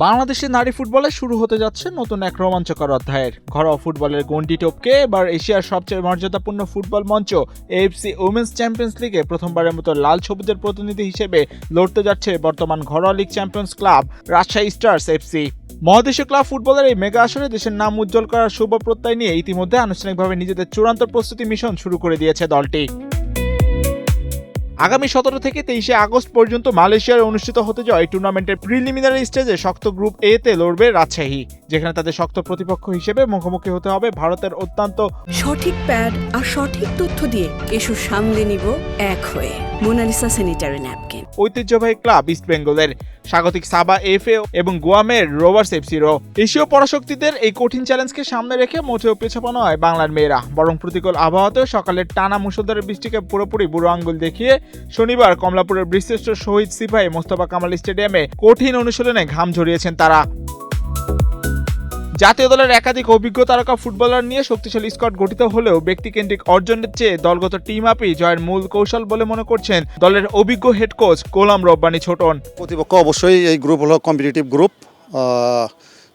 বাংলাদেশের নারী ফুটবলে শুরু হতে যাচ্ছে নতুন এক রোমাঞ্চকর অধ্যায়ের। ঘরোয়া ফুটবলের গণ্ডি টপকে এবার এশিয়ার সবচেয়ে মর্যাদাপূর্ণ ফুটবল মঞ্চ এএফসি উমেন্স চ্যাম্পিয়ন্স লিগে প্রথমবারের মতো লাল সবুজের প্রতিনিধি হিসেবে লড়তে যাচ্ছে বর্তমান ঘরোয়া League champions club Rajshahi stars FC. মহাদেশীয় ক্লাব ফুটবলের এই মেগা আসরে দেশের নাম উজ্জ্বল করার শুভ প্রত্যয় নিয়ে ইতিমধ্যে আনুষ্ঠানিকভাবে নিজেদের চূড়ান্ত প্রস্তুতি মিশন শুরু করে দিয়েছে দলটি। আগামী 17 থেকে 23 আগস্ট পর্যন্ত মালয়েশিয়ায় অনুষ্ঠিত হতে যাওয়া এই টুর্নামেন্টের প্রিলিমিনারি স্টেজে শক্ত গ্রুপ এ তে লড়বে রাজশাহী, যেখানে তাদের শক্ত প্রতিপক্ষ হিসেবে মুখোমুখি হতে হবে ভারতের অত্যন্ত সঠিক প্যাড আর সঠিক তথ্য দিয়ে এসব সামলে নিব এক হয়ে। Monalisa sanitary napkin. ঐতিহ্যবাহী ক্লাব ইস্ট বেঙ্গলের, স্বাগতিক সাবা এফএ এবং গুয়ামের রোভার্স এফসিরও। এশীয় পরাশক্তিদের এই কঠিন চ্যালেঞ্জকে সামনে রেখে মোটেও পেছানো নয় বাংলার মেয়েরা, বরং প্রতিকূল আবহাওয়াতেও সকালের টানা মুষলধারে বৃষ্টিকে পুরোপুরি বুড়ো আঙ্গুল দেখিয়ে শনিবার কমলাপুরের বীরশ্রেষ্ঠ শহীদ সিপাহী মোস্তফা কামাল স্টেডিয়ামে কঠিন অনুশীলনে ঘাম ঝরিয়েছেন তারা। জাতীয় দলের একাধিক অভিজ্ঞ তারকা ফুটবলার নিয়ে শক্তিশালী স্কোয়াড গঠিত হলেও ব্যক্তিকেন্দ্রিক অর্জনের চেয়ে দলগত টিম আপই জয়ের মূল কৌশল বলে মনে করছেন দলের অভিজ্ঞ হেড কোচ গোলাম রব্বানী ছোটন। প্রতিপক্ষ অবশ্যই এই গ্রুপ হলো কম্পিটিটিভ গ্রুপ,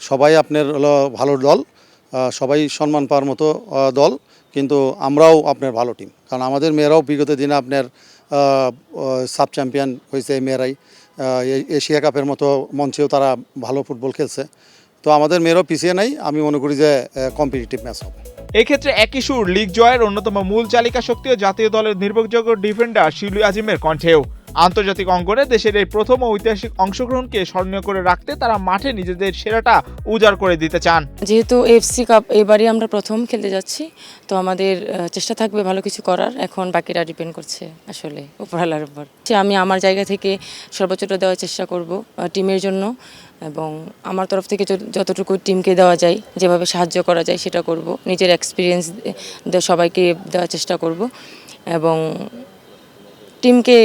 সবাই আপনার হলো ভালো দল, সবাই সম্মান পাওয়ার মতো দল, কিন্তু আমরাও আপনার ভালো টিম, কারণ আমাদের মেয়েরাও বিগত দিনে আপনার সাব চ্যাম্পিয়ন হয়েছে। এই মেয়েরাই এশিয়া কাপের মতো মঞ্চেও তারা ভালো ফুটবল খেলছে, তো আমাদের মেয়েরাও পিছিয়ে নাই। আমি মনে করি যে কম্পিটিটিভ ম্যাচ হবে। এক্ষেত্রে একই সুর লিগ জয়ের অন্যতম মূল চালিকা শক্তিও জাতীয় দলের নির্ভরযোগ্য ডিফেন্ডার শিলু আজিমের কণ্ঠেও। আন্তর্জাতিক অঙ্গনে দেশের এই প্রথম ঐতিহাসিক অংশগ্রহণকে স্মরণীয় করে রাখতে তারা মাঠে নিজেদের সেরাটা উজাড় করে দিতে চান। যেহেতু এফসি কাপ এবারই আমরা প্রথম খেলতে যাচ্ছি, তো আমাদের চেষ্টা থাকবে ভালো কিছু করার। এখন বাকিরা ডিপেন্ড করছে আসলে উপরওয়ালার উপর। আমি আমার জায়গা থেকে সর্বোচ্চটা দেওয়ার চেষ্টা করব টিমের জন্য, এবং আমার তরফ থেকে যতটুকু টিমকে দেওয়া যায়, যেভাবে সাহায্য করা যায় সেটা করব। নিজের এক্সপিরিয়েন্স সবাইকে দেওয়ার চেষ্টা করব এবং টিমকে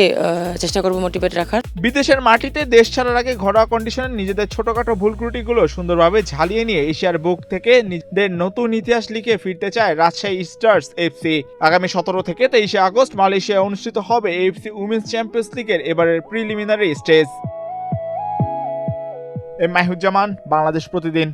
চেষ্টা করব মোটিভেট রাখার। বিদেশের মাটিতে দেশ ছাড়ার আগে ঘরোয়া কন্ডিশনে নিজেদের ছোটখাটো ভুল ত্রুটিগুলো সুন্দরভাবে ঝালিয়ে নিয়ে এশিয়ার বুক থেকে নিজেদের নতুন ইতিহাস লিখে ফিরতে চায় রাজশাহী স্টার্স এফসি। আগামী 17 থেকে 23 আগস্ট মালয়েশিয়ায় অনুষ্ঠিত হবে এএফসি উমেন্স চ্যাম্পিয়ন্স লিগের এবারের প্রিলিমিনারি স্টেজ। মাহিউজ্জামান, বাংলাদেশ প্রতিদিন।